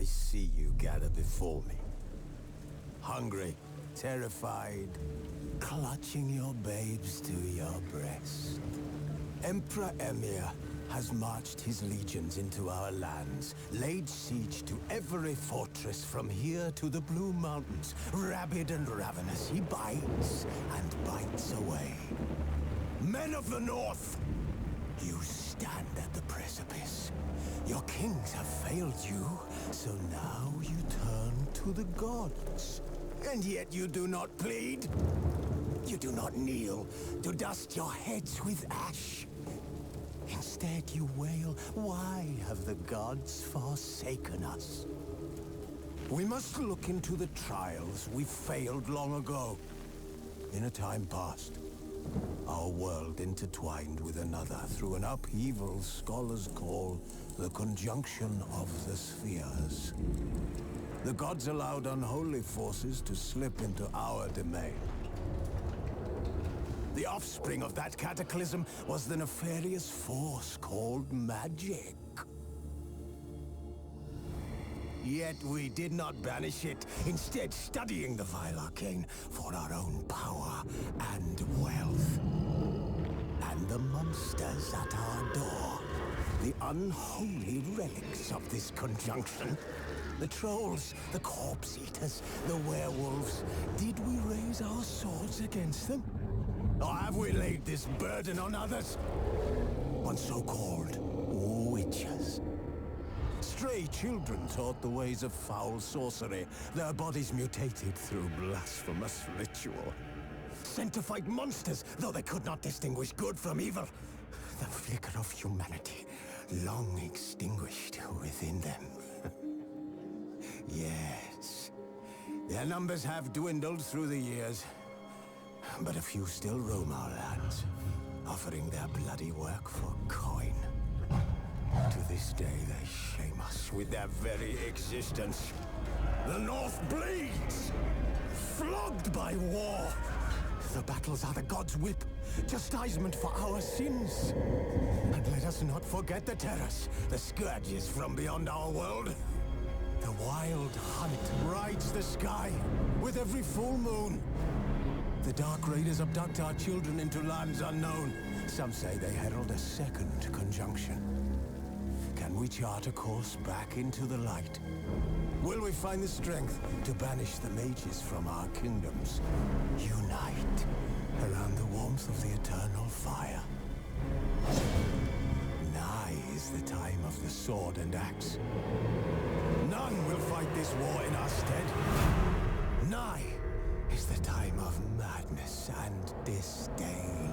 I see you gather before me. Hungry, terrified, clutching your babes to your breast. Emperor Emir has marched his legions into our lands, laid siege to every fortress from here to the Blue Mountains. Rabid and ravenous, he bites and bites away. Men of the North, you stand at the precipice. Your kings have failed you, so now you turn to the gods. And yet you do not plead. You do not kneel to dust your heads with ash. Instead you wail, why have the gods forsaken us? We must look into the trials we failed long ago. In a time past, our world intertwined with another through an upheaval scholars call the conjunction of the spheres. The gods allowed unholy forces to slip into our domain. The offspring of that cataclysm was the nefarious force called magic. Yet we did not banish it, instead studying the vile arcane for our own power and wealth. And the monsters at our door, the unholy relics of this conjunction. The trolls, the corpse-eaters, the werewolves. Did we raise our swords against them? Or have we laid this burden on others? On so-called witches. Stray children taught the ways of foul sorcery, their bodies mutated through blasphemous ritual. Sent to fight monsters, though they could not distinguish good from evil. The flicker of humanity, long extinguished within them. Yes, their numbers have dwindled through the years, but a few still roam our lands, offering their bloody work for coin. To this day, they shame us with their very existence. The North bleeds, flogged by war. The battles are the gods' whip, chastisement for our sins. And let us not forget the terrors, the scourges from beyond our world. The wild hunt rides the sky with every full moon. The Dark Raiders abduct our children into lands unknown. Some say they herald a second conjunction. Can we chart a course back into the light? Will we find the strength to banish the mages from our kingdoms? Unite around the warmth of the eternal fire. Nigh is the time of the sword and axe. None will fight this war in our stead. Nigh is the time of madness and disdain.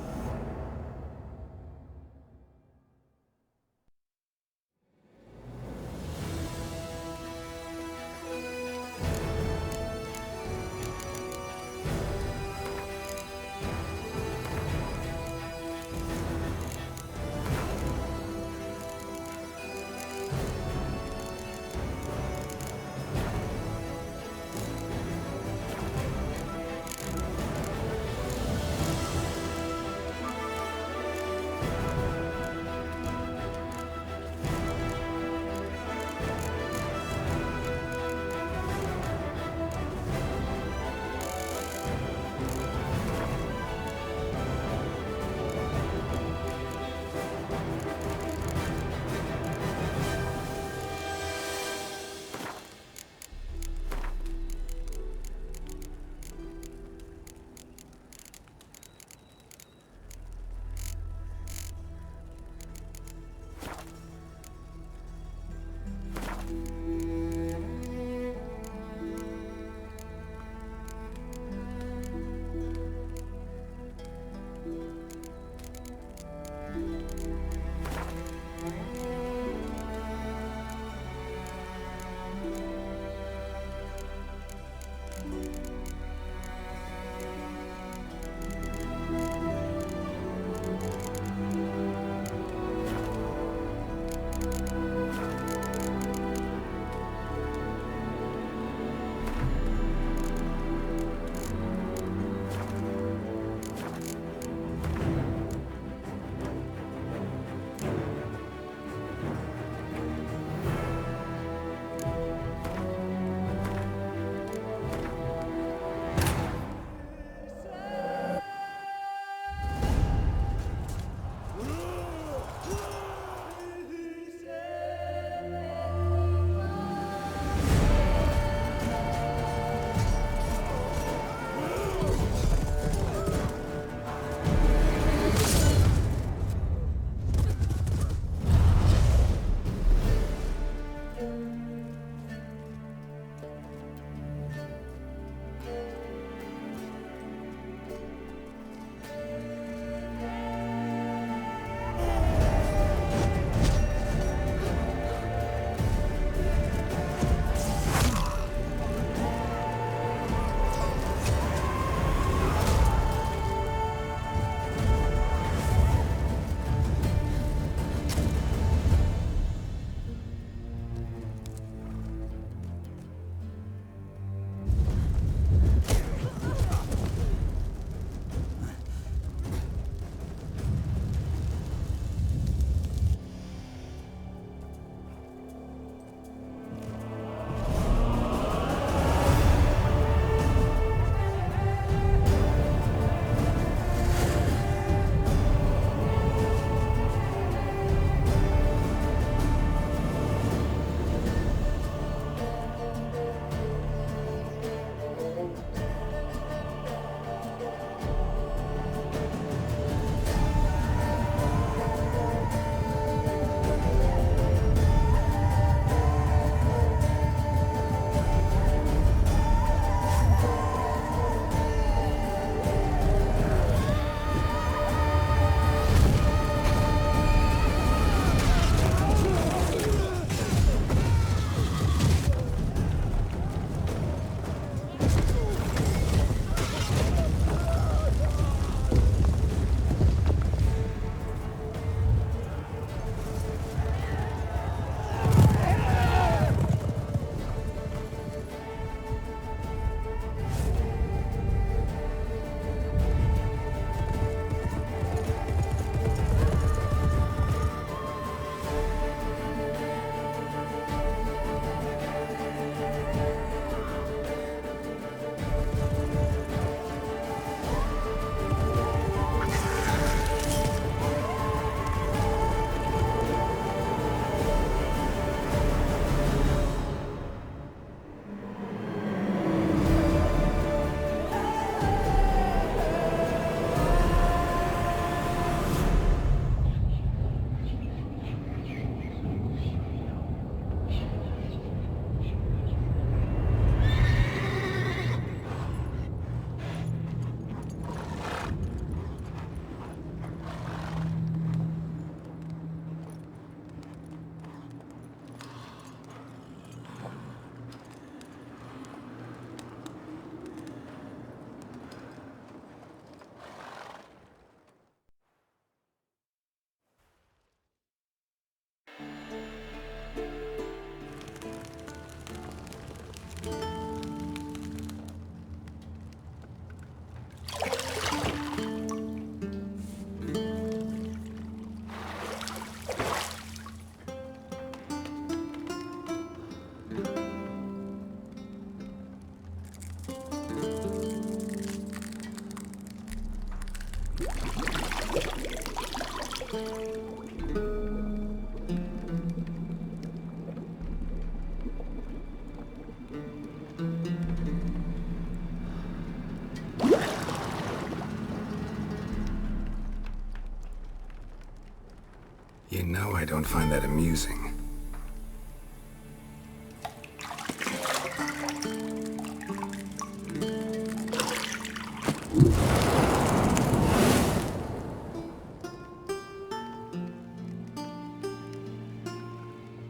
You know I don't find that amusing.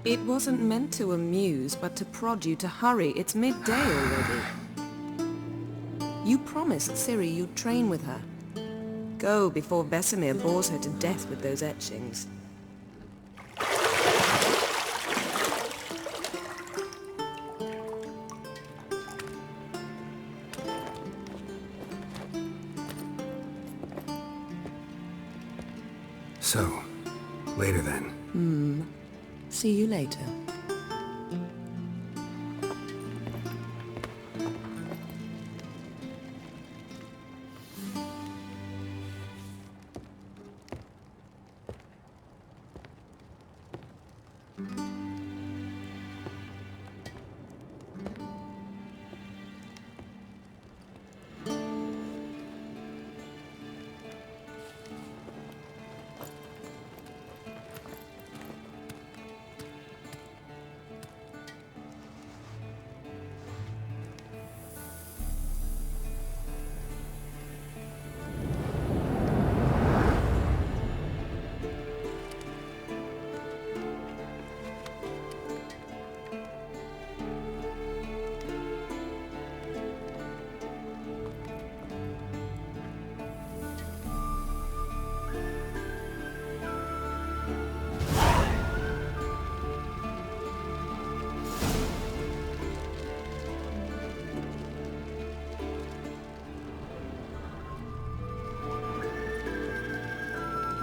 It wasn't meant to amuse, but to prod you to hurry. It's midday already. You promised Ciri you'd train with her. Go before Vesemir bores her to death with those etchings. So, later then. See you later.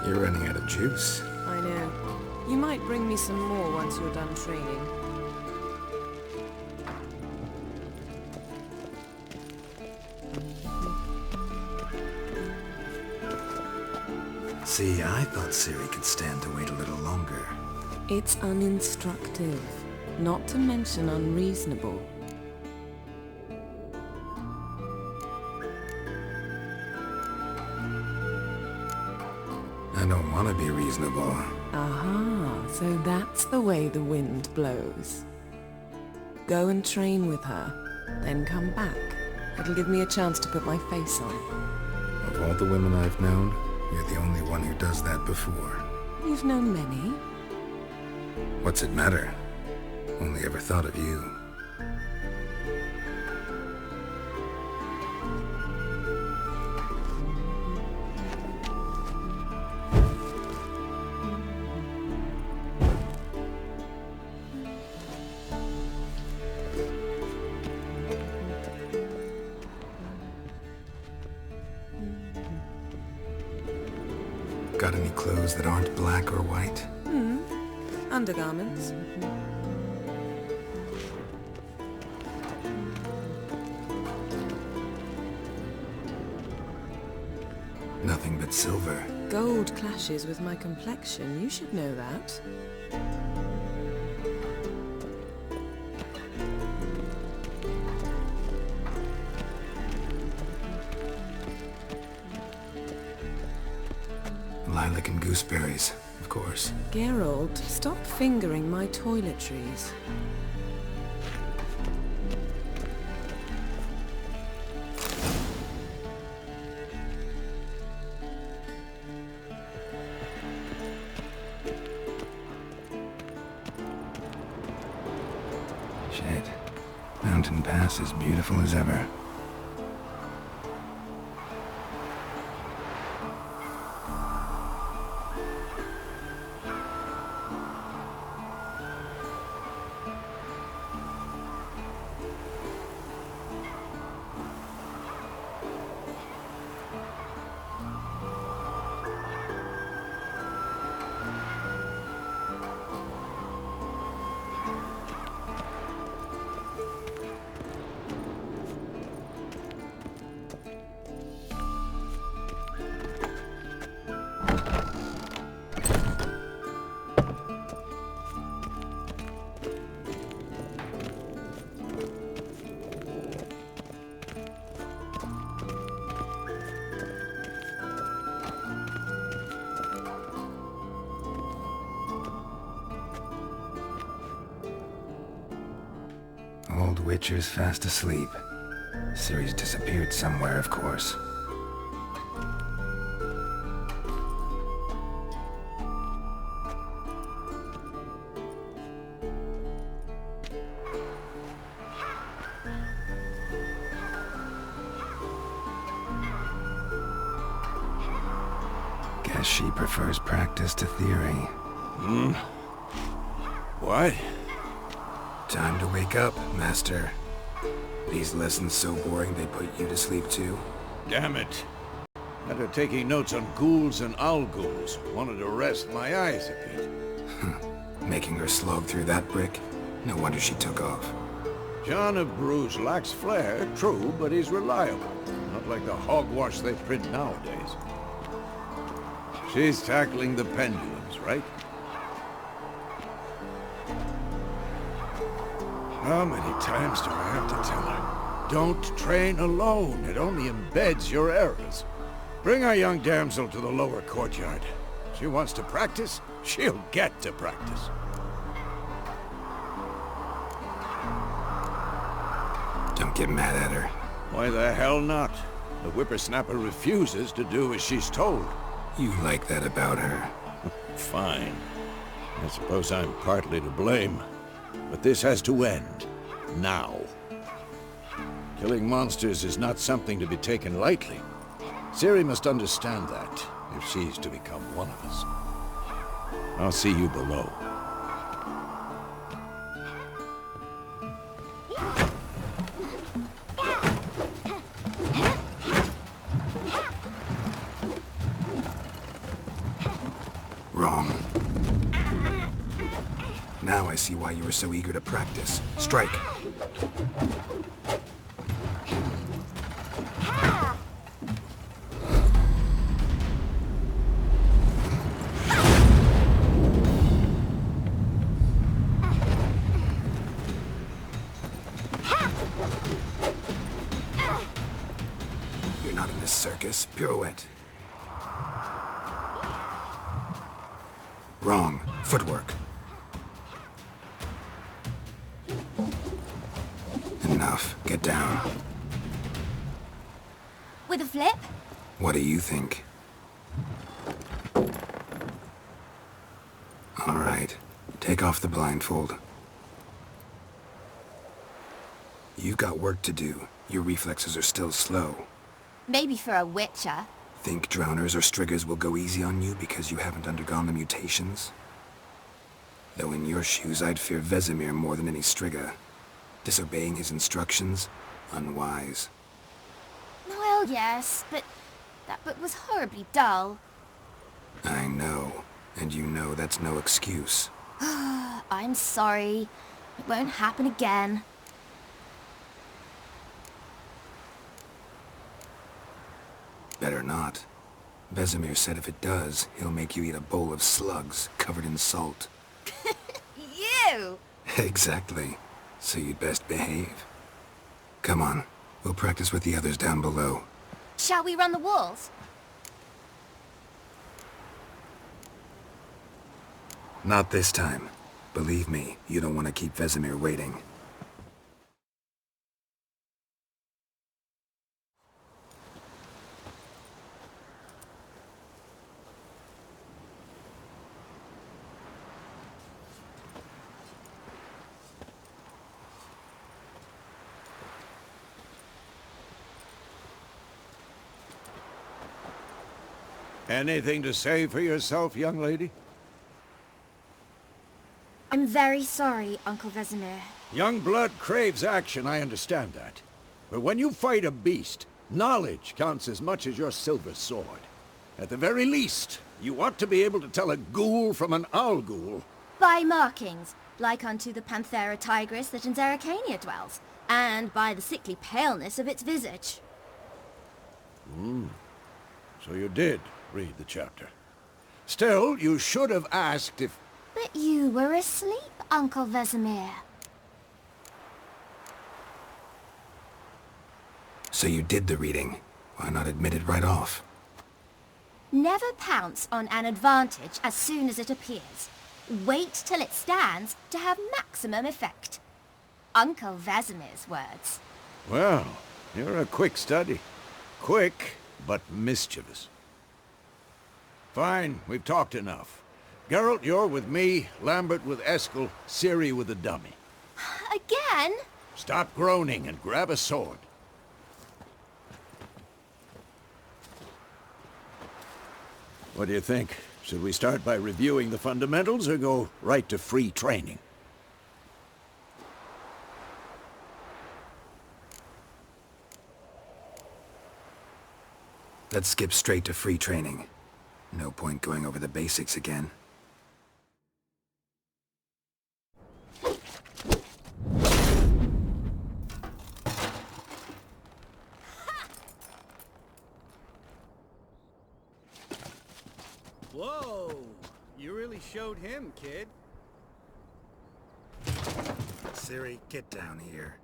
You're running out of juice. I know. You might bring me some more once you're done training. See, I thought Ciri could stand to wait a little longer. It's uninstructive, not to mention unreasonable. I don't want to be reasonable. Aha, so that's the way the wind blows. Go and train with her, then come back. It'll give me a chance to put my face on. Of all the women I've known, you're the only one who does that before. You've known many. What's it matter? Only ever thought of you. Got any clothes that aren't black or white? Undergarments. Nothing but silver. Gold clashes with my complexion. You should know that. Lilac and gooseberries, of course. Geralt, stop fingering my toiletries. Shit. Mountain Pass is beautiful as ever. old witcher's fast asleep. Ciri's disappeared somewhere, of course. Guess she prefers practice to theory. What? Time to wake up, Master. These lessons so boring they put you to sleep too? Damn it. After taking notes on ghouls and owl-ghouls, wanted to rest my eyes a bit. Making her slog through that brick? No wonder she took off. John of Bruges lacks flair, true, but he's reliable. Not like the hogwash they print nowadays. She's tackling the pendulums, right? How many times do I have to tell her? Don't train alone. It only embeds your errors. Bring our young damsel to the lower courtyard. She wants to practice, she'll get to practice. Don't get mad at her. Why the hell not? The whippersnapper refuses to do as she's told. You like that about her. Fine. I suppose I'm partly to blame. But this has to end. Now. Killing monsters is not something to be taken lightly. Ciri must understand that, if she's to become one of us. I'll see you below. Wrong. Now I see why you were so eager to practice. Strike. You're not in this circus. Pirouette. Wrong. Footwork. Enough. Get down. With a flip? What do you think? All right. Take off the blindfold. You've got work to do. Your reflexes are still slow. Maybe for a witcher. Think drowners or striggers will go easy on you because you haven't undergone the mutations? Though in your shoes, I'd fear Vesemir more than any strigger. Disobeying his instructions? Unwise. Well, yes, but that book was horribly dull. I know. And you know that's no excuse. I'm sorry. It won't happen again. Better not. Vesemir said if it does, he'll make you eat a bowl of slugs covered in salt. You! Exactly. So you'd best behave. Come on. We'll practice with the others down below. Shall we run the walls? Not this time. Believe me, you don't want to keep Vesemir waiting. Anything to say for yourself, young lady? I'm very sorry, Uncle Vesemir. Young blood craves action, I understand that. But when you fight a beast, knowledge counts as much as your silver sword. At the very least, you ought to be able to tell a ghoul from an owl-ghoul. By markings, like unto the Panthera tigris that in Zerrikania dwells, and by the sickly paleness of its visage. So you did read the chapter. Still, you should have asked if... But you were asleep, Uncle Vesemir. So you did the reading. Why not admit it right off? Never pounce on an advantage as soon as it appears. Wait till it stands to have maximum effect. Uncle Vesemir's words. Well, you're a quick study. Quick, but mischievous. Fine, we've talked enough. Geralt, you're with me, Lambert with Eskel, Ciri with the dummy. Again? Stop groaning and grab a sword. What do you think? Should we start by reviewing the fundamentals or go right to free training? Let's skip straight to free training. No point going over the basics again. Whoa! You really showed him, kid. Ciri, get down here.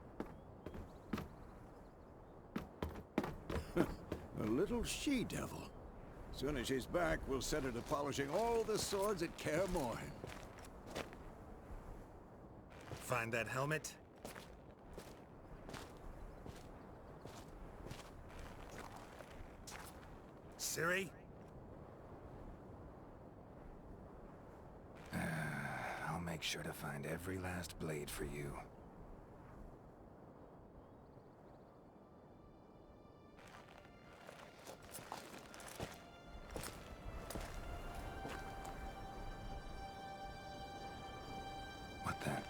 A little she-devil. Soon as she's back, we'll set her to polishing all the swords at Kaer Morhen. Find that helmet? Ciri? I'll make sure to find every last blade for you. What then?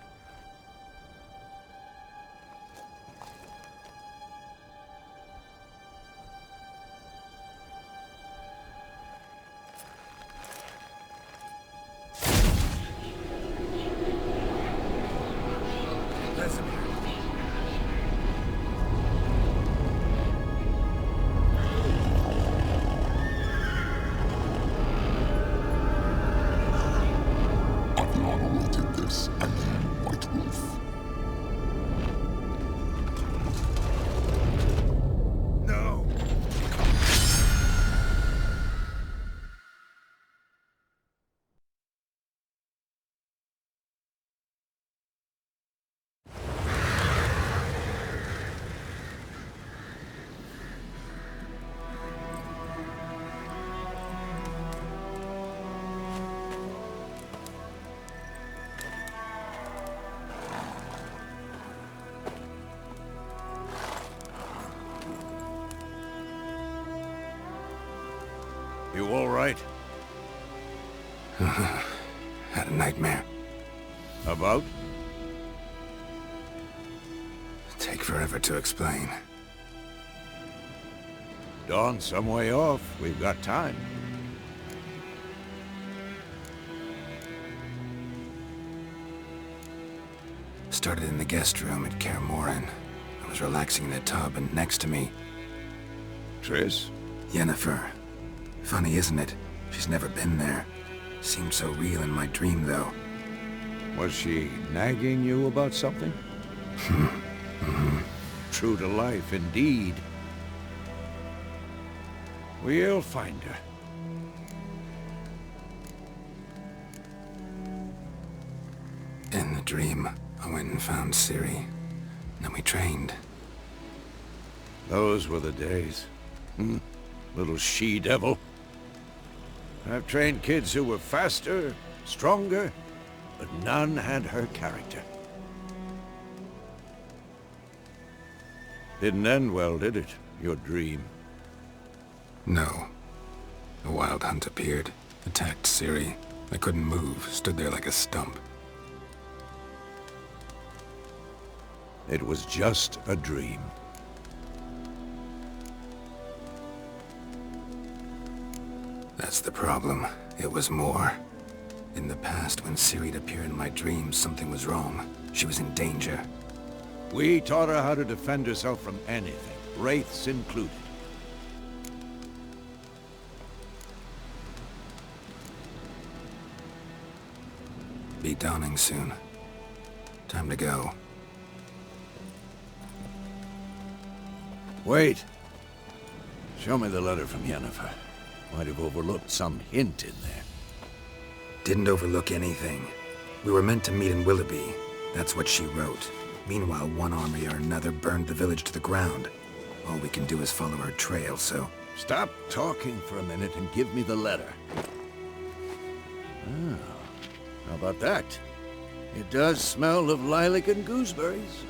You all right? Had a nightmare. About? Take forever to explain. Dawn's some way off. We've got time. Started in the guest room at Kaer Morhen. I was relaxing in a tub, and next to me... Triss? Yennefer. Funny, isn't it? She's never been there. Seemed so real in my dream, though. Was she nagging you about something? True to life, indeed. We'll find her. In the dream, I went and found Ciri. Then we trained. Those were the days. Little she-devil. I've trained kids who were faster, stronger, but none had her character. Didn't end well, did it? Your dream? No. A wild hunt appeared, attacked Ciri. I couldn't move, stood there like a stump. It was just a dream. That's the problem. It was more. In the past, when Ciri'd appear in my dreams, something was wrong. She was in danger. We taught her how to defend herself from anything, wraiths included. Be dawning soon. Time to go. Wait. Show me the letter from Yennefer. Might have overlooked some hint in there. Didn't overlook anything. We were meant to meet in Willoughby. That's what she wrote. Meanwhile, one army or another burned the village to the ground. All we can do is follow her trail, so... Stop talking for a minute and give me the letter. Ah, how about that? It does smell of lilac and gooseberries.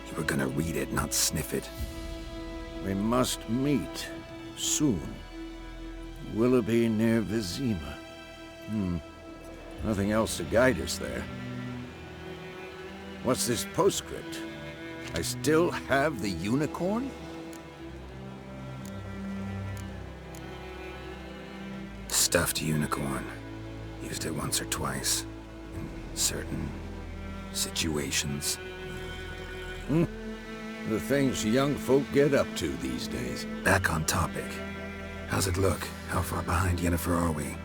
You were gonna read it, not sniff it. We must meet soon. Willoughby near Vizima. Nothing else to guide us there. What's this postscript? I still have the unicorn? Stuffed unicorn. Used it once or twice. In certain situations. The things young folk get up to these days. Back on topic. How's it look? How far behind Yennefer are we?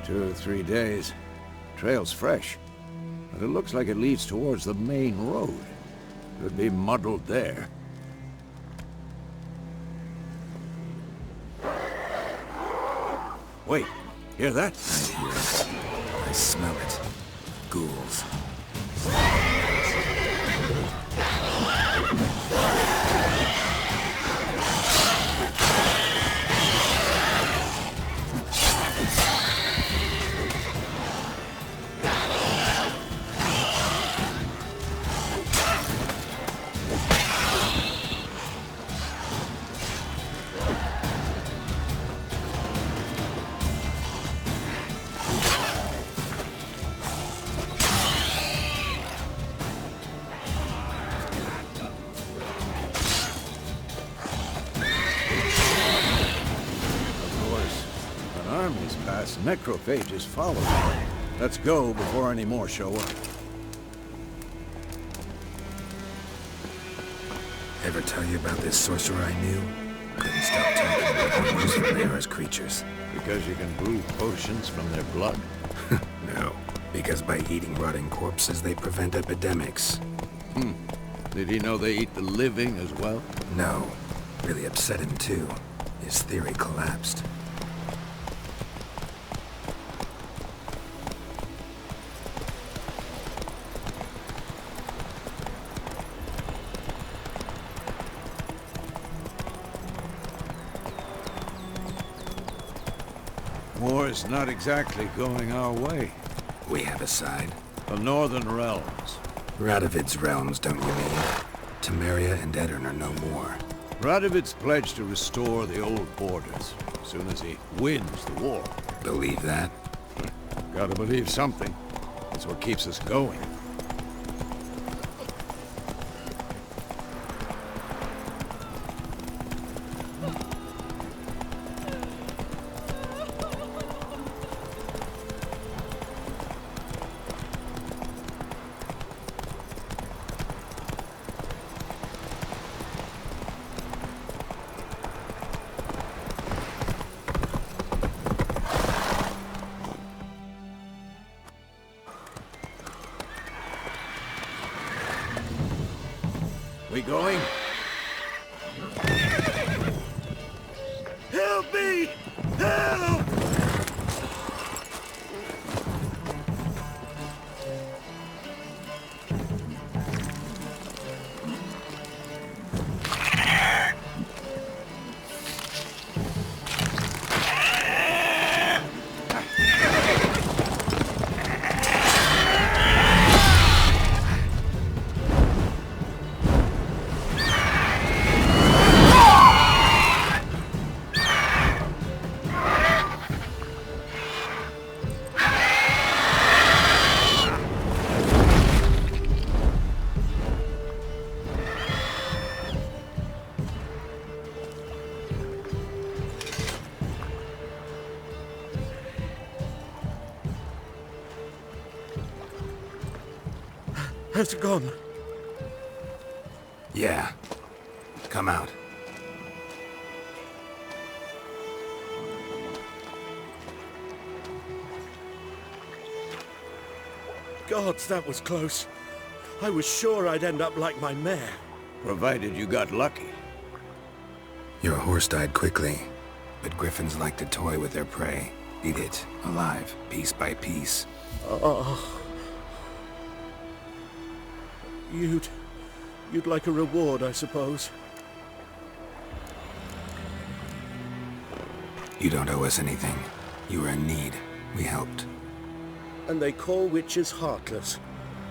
2 or 3 days. Trail's fresh. But it looks like it leads towards the main road. Could be muddled there. Wait, hear that? I hear it. I smell it. Ghouls. Necrophages follow. Let's go before any more show up. Ever tell you about this sorcerer I knew? Couldn't stop talking about how useful they are as creatures. Because you can brew potions from their blood? No, because by eating rotting corpses, they prevent epidemics. Did he know they eat the living as well? No. Really upset him, too. His theory collapsed. War's not exactly going our way. We have a side. The Northern Realms. Radovid's realms, don't you mean? Temeria and Edirn are no more. Radovid's pledged to restore the old borders as soon as he wins the war. Believe that? Gotta believe something. That's what keeps us going. We going? Help me! Help! Has it gone? Yeah. Come out. Gods, that was close. I was sure I'd end up like my mare. Provided you got lucky. Your horse died quickly, but griffins like to toy with their prey. Eat it, alive, piece by piece. Oh. You'd like a reward, I suppose. You don't owe us anything. You were in need. We helped. And they call witches heartless.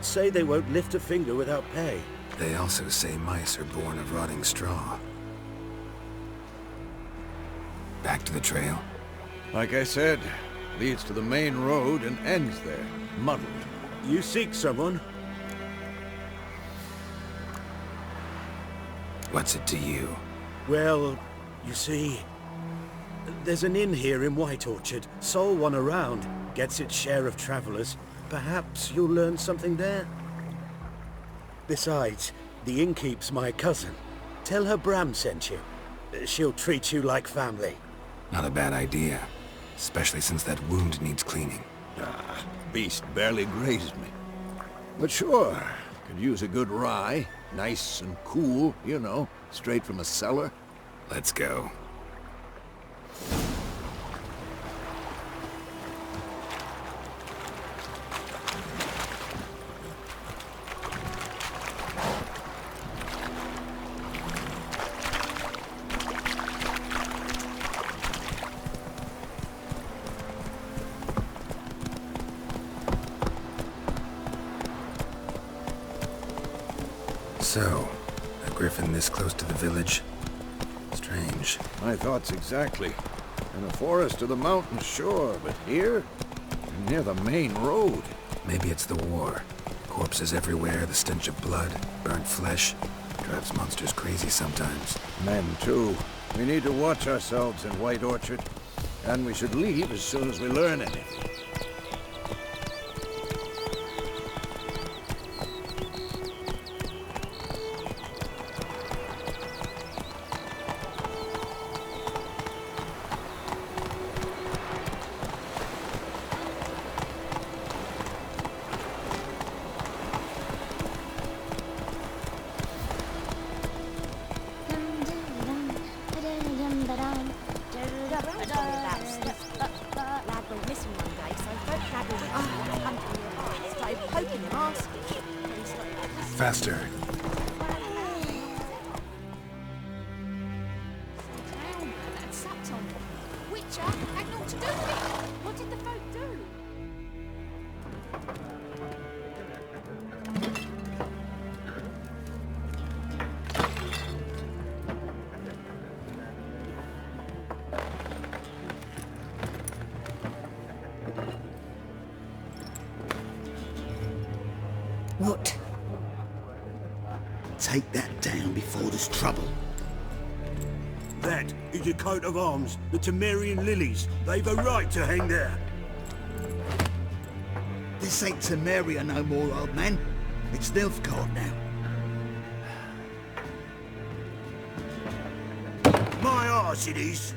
Say they won't lift a finger without pay. They also say mice are born of rotting straw. Back to the trail? Like I said, leads to the main road and ends there, muddled. You seek someone? What's it to you? Well, you see, there's an inn here in White Orchard. Sole one around. Gets its share of travelers. Perhaps you'll learn something there? Besides, the innkeep's my cousin. Tell her Bram sent you. She'll treat you like family. Not a bad idea. Especially since that wound needs cleaning. Beast barely grazed me. But sure, could use a good rye. Nice and cool, you know, straight from a cellar. Let's go. So, a griffin this close to the village? Strange. My thoughts exactly. In a forest or the mountains, sure, but here? Near the main road. Maybe it's the war. Corpses everywhere, the stench of blood, burnt flesh. Drives monsters crazy sometimes. Men, too. We need to watch ourselves in White Orchard. And we should leave as soon as we learn anything. Faster. What did the folk do? What? Take that down before there's trouble. That is a coat of arms, the Temerian lilies. They've a right to hang there. This ain't Temeria no more, old man. It's Nilfgaard now. My arse it is.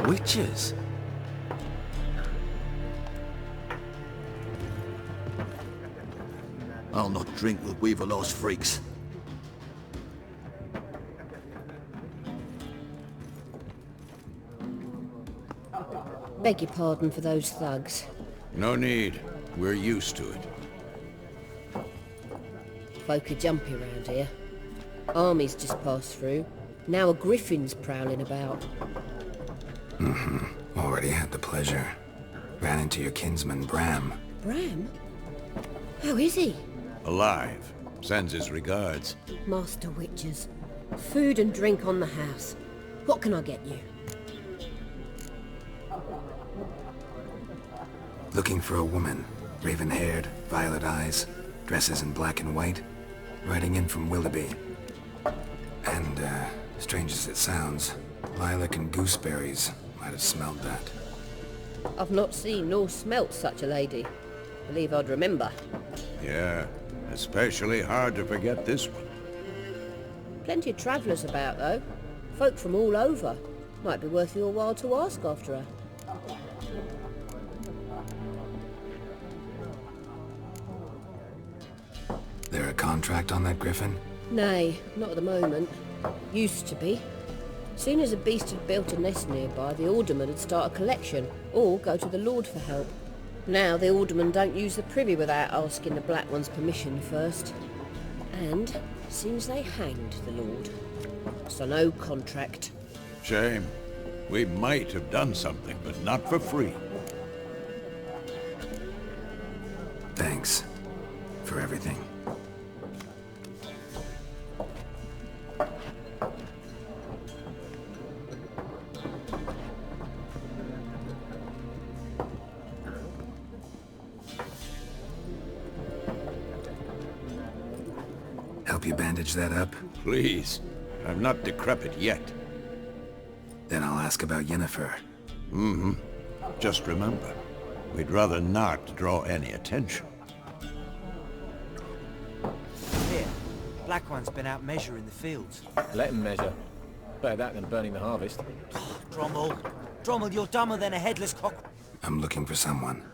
Witches? I'll not drink with Weaverlaw's freaks. Beg your pardon for those thugs. No need. We're used to it. Folk are jumpy around here. Armies just passed through. Now a griffin's prowling about. Already had the pleasure. Ran into your kinsman, Bram. Bram? How is he? Alive. Sends his regards. Master Witches. Food and drink on the house. What can I get you? Looking for a woman. Raven-haired, violet eyes, dresses in black and white. Riding in from Willoughby. And, strange as it sounds, lilac and gooseberries might have smelled that. I've not seen nor smelt such a lady. Believe I'd remember. Yeah, especially hard to forget this one. Plenty of travellers about, though. Folk from all over. Might be worth your while to ask after her. There a contract on that griffin? Nay, not at the moment. Used to be. Soon as a beast had built a nest nearby, the alderman would start a collection, or go to the Lord for help. Now the alderman don't use the privy without asking the Black One's permission first. And seems they hanged the Lord. So no contract. Shame. We might have done something, but not for free. Thanks. For everything. Help you bandage that up? Please. I'm not decrepit yet. Then I'll ask about Yennefer. Mm-hmm. Just remember, we'd rather not draw any attention. Here, Black One's been out measuring the fields. Let him measure. Better that than burning the harvest. Drommel, you're dumber than a headless cock. I'm looking for someone.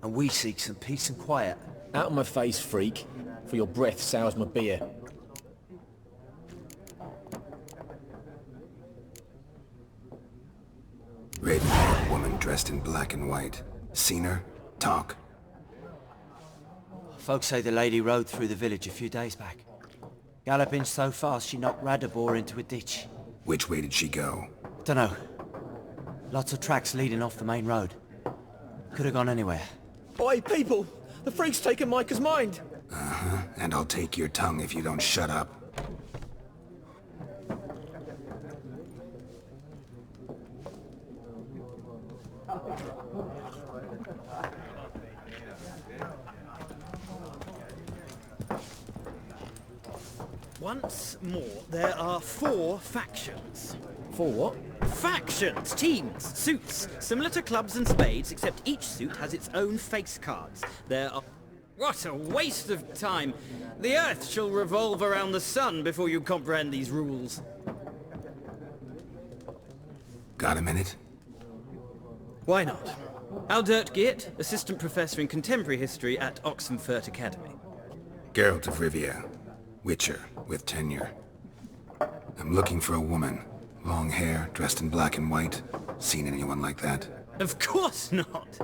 And we seek some peace and quiet. Out of my face, freak. For your breath sours my beer. Raven-haired woman dressed in black and white. Seen her? Talk. Folks say the lady rode through the village a few days back. Galloping so fast she knocked Radabor into a ditch. Which way did she go? Dunno. Lots of tracks leading off the main road. Could have gone anywhere. Oi, people! The freak's taken Micah's mind! Uh-huh. And I'll take your tongue if you don't shut up. Once more, there are 4 factions. 4 what? Factions! Teams! Suits! Similar to clubs and spades, except each suit has its own face cards. There are... What a waste of time! The Earth shall revolve around the sun before you comprehend these rules. Got a minute? Why not? Aldert Geert, Assistant Professor in Contemporary History at Oxenfurt Academy. Geralt of Rivia. Witcher, with tenure. I'm looking for a woman. Long hair, dressed in black and white. Seen anyone like that? Of course not!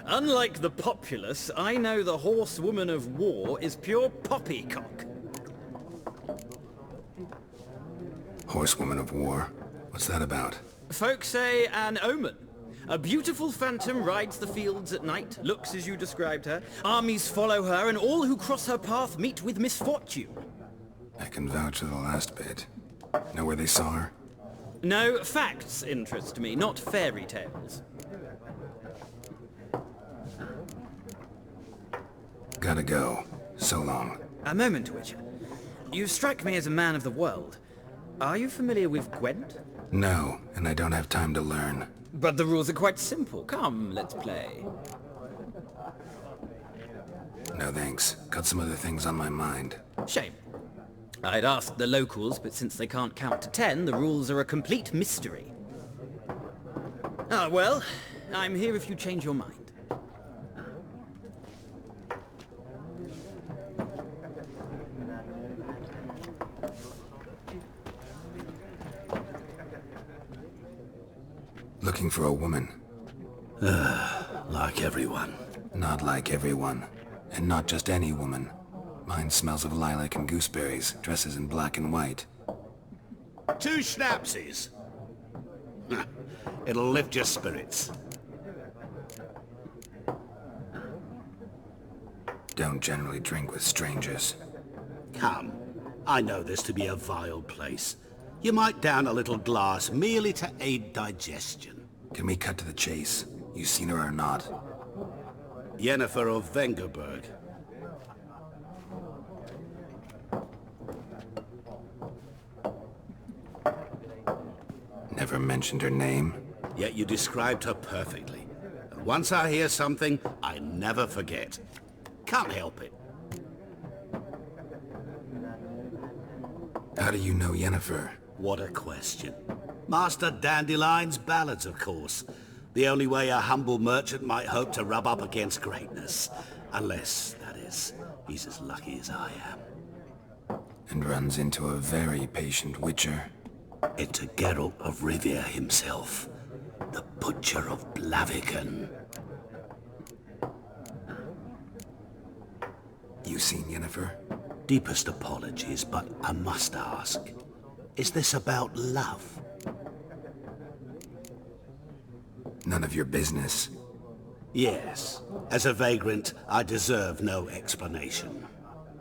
Unlike the populace, I know the horsewoman of war is pure poppycock. Horsewoman of war? What's that about? Folk say an omen. A beautiful phantom rides the fields at night, looks as you described her. Armies follow her, and all who cross her path meet with misfortune. I can vouch for the last bit. Know where they saw her? No, facts interest me, not fairy tales. Gotta go. So long. A moment, Witcher. You strike me as a man of the world. Are you familiar with Gwent? No, and I don't have time to learn. But the rules are quite simple. Come, let's play. No thanks. Got some other things on my mind. Shame. I'd ask the locals, but since they can't count to 10, the rules are a complete mystery. Ah, well, I'm here if you change your mind. Looking for a woman. Like everyone. Not like everyone. And not just any woman. Mine smells of lilac and gooseberries, dresses in black and white. 2 schnapsies. It'll lift your spirits. Don't generally drink with strangers. Come, I know this to be a vile place. You might down a little glass merely to aid digestion. Can we cut to the chase? You seen her or not? Yennefer of Vengerberg. Never mentioned her name. Yet you described her perfectly. And once I hear something, I never forget. Can't help it. How do you know Yennefer? What a question. Master Dandelion's ballads, of course. The only way a humble merchant might hope to rub up against greatness. Unless, that is, He's as lucky as I am. And runs into a very patient witcher. Into Geralt of Rivia himself, the Butcher of Blaviken. You seen Yennefer? Deepest apologies, but I must ask, is this about love? None of your business. Yes. As a vagrant, I deserve no explanation.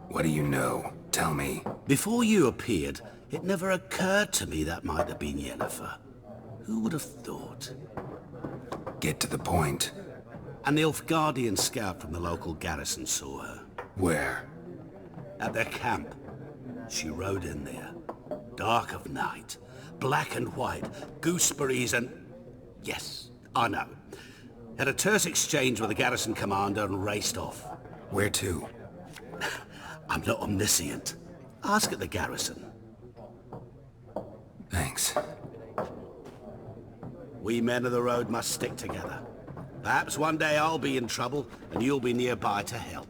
What do you know? Tell me. Before you appeared, it never occurred to me that might have been Yennefer. Who would have thought? Get to the point. An Nilfgaardian scout from the local garrison saw her. Where? At their camp. She rode in there. Dark of night. Black and white. Gooseberries and... Yes, I know. Had a terse exchange with the garrison commander and raced off. Where to? I'm not omniscient. Ask at the garrison. Thanks. We men of the road must stick together. Perhaps one day I'll be in trouble and you'll be nearby to help.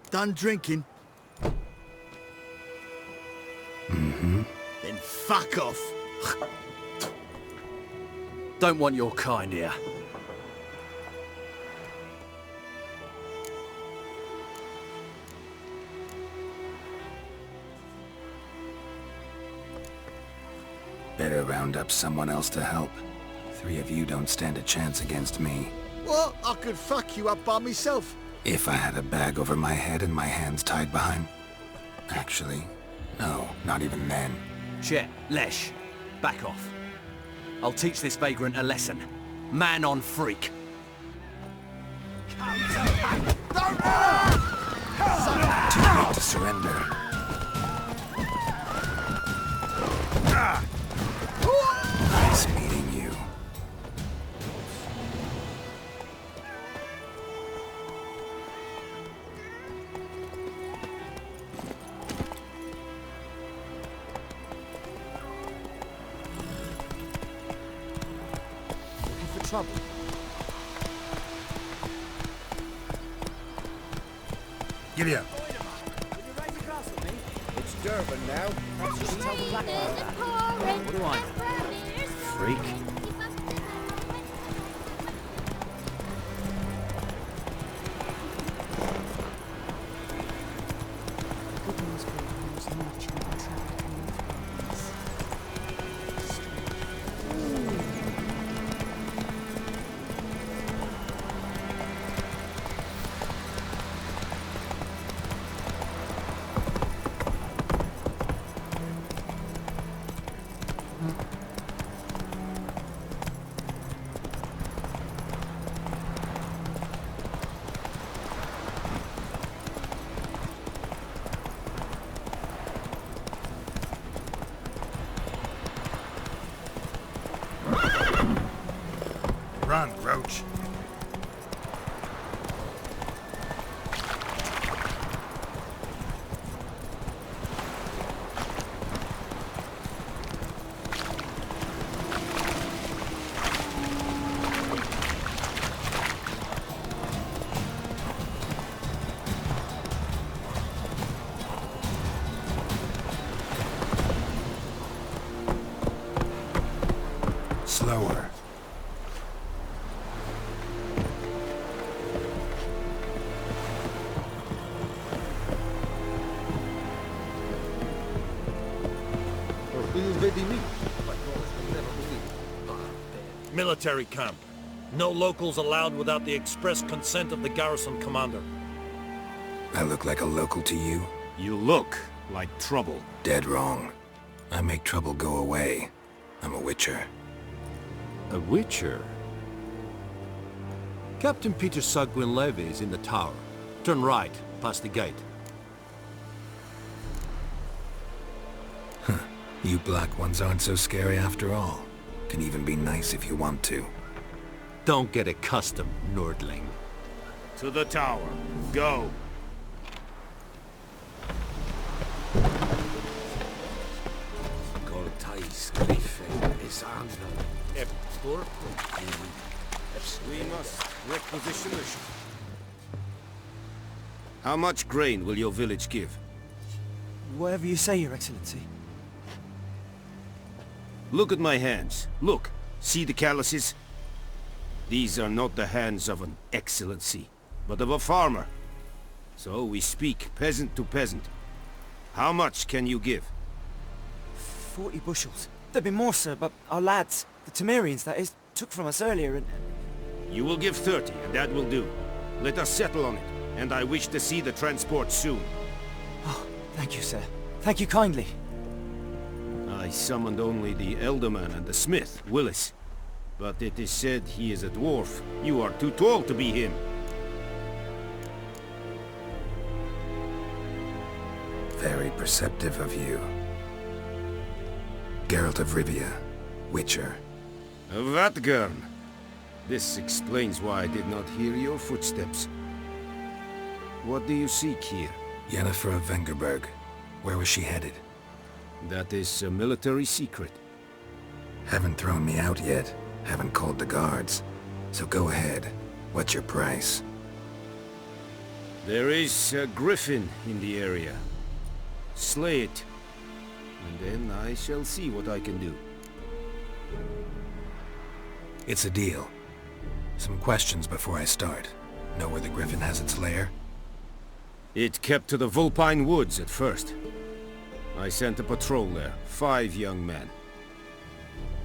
Done drinking? Mm-hmm. Then fuck off. Don't want your kind here. Better round up someone else to help. 3 of you don't stand a chance against me. What? I could fuck you up by myself. If I had a bag over my head and my hands tied behind... Actually, no, not even then. Chet, Lesh, back off. I'll teach this vagrant a lesson. Man on freak. Too late to surrender. Nice meeting you. Looking for trouble? Giddy up. It's Durban now. Perhaps you should tell the Black Lord that. What do I know? Freak. Run, Roach. Slower. Military camp. No locals allowed without the express consent of the garrison commander. I look like a local to you? You look like trouble. Dead wrong. I make trouble go away. I'm a witcher. A witcher? Captain Peter Sagwin Levy is in the tower. Turn right, past the gate. Huh. You black ones aren't so scary after all. Can even be nice if you want to. Don't get accustomed, Nordling. To the tower. Go. This griffin is on the... We must requisition the ship. How much grain will your village give? Whatever you say, Your Excellency. Look at my hands. Look. See the calluses? These are not the hands of an excellency, but of a farmer. So we speak peasant to peasant. How much can you give? 40 bushels. There'd be more, sir, but our lads, the Temerians, that is, took from us earlier and... You will give 30, and that will do. Let us settle on it, and I wish to see the transport soon. Oh, thank you, sir. Thank you kindly. I summoned only the Elderman and the smith, Willis. But it is said he is a dwarf. You are too tall to be him. Very perceptive of you. Geralt of Rivia, Witcher. Vatgern. This explains why I did not hear your footsteps. What do you seek here? Yennefer of Vengerberg. Where was she headed? That is a military secret. Haven't thrown me out yet. Haven't called the guards. So go ahead. What's your price? There is a griffin in the area. Slay it. And then I shall see what I can do. It's a deal. Some questions before I start. Know where the griffin has its lair? It kept to the Vulpine Woods at first. I sent a patrol there, 5 young men.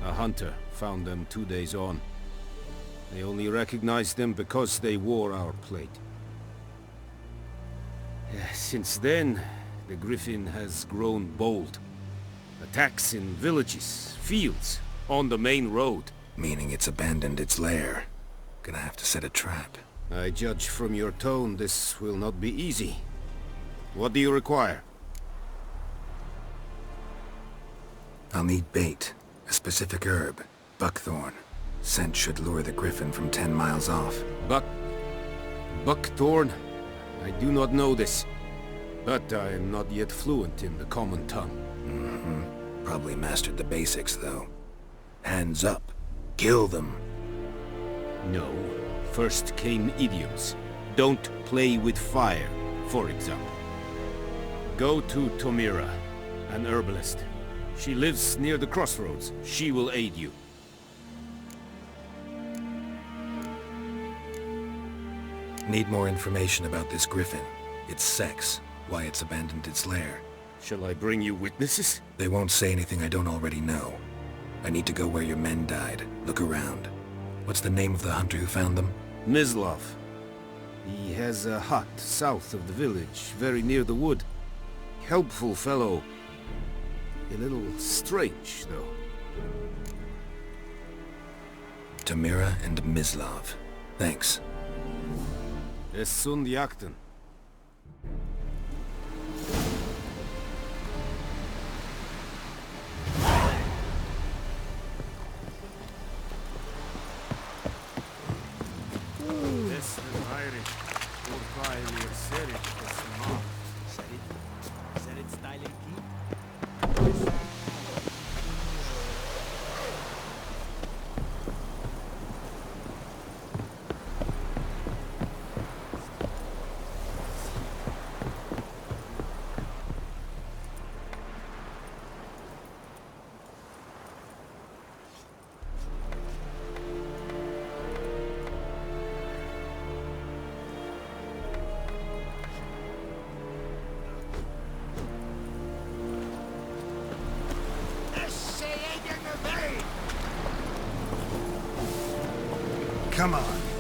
A hunter found them 2 days on. They only recognized them because they wore our plate. Since then, the griffin has grown bold. Attacks in villages, fields, on the main road. Meaning it's abandoned its lair. Gonna have to set a trap. I judge from your tone this will not be easy. What do you require? I'll need bait. A specific herb. Buckthorn. Scent should lure the griffin from 10 miles off. Buckthorn? I do not know this. But I am not yet fluent in the common tongue. Mm-hmm. Probably mastered the basics, though. Hands up. Kill them. No. First came idioms. Don't play with fire, for example. Go to Tomira, an herbalist. She lives near the crossroads. She will aid you. Need more information about this griffin. Its sex, why it's abandoned its lair. Shall I bring you witnesses? They won't say anything I don't already know. I need to go where your men died. Look around. What's the name of the hunter who found them? Mislav. He has a hut south of the village, very near the wood. Helpful fellow. A little strange, though. Tamira and Mislav. Thanks. Es sunt jakten. Come on.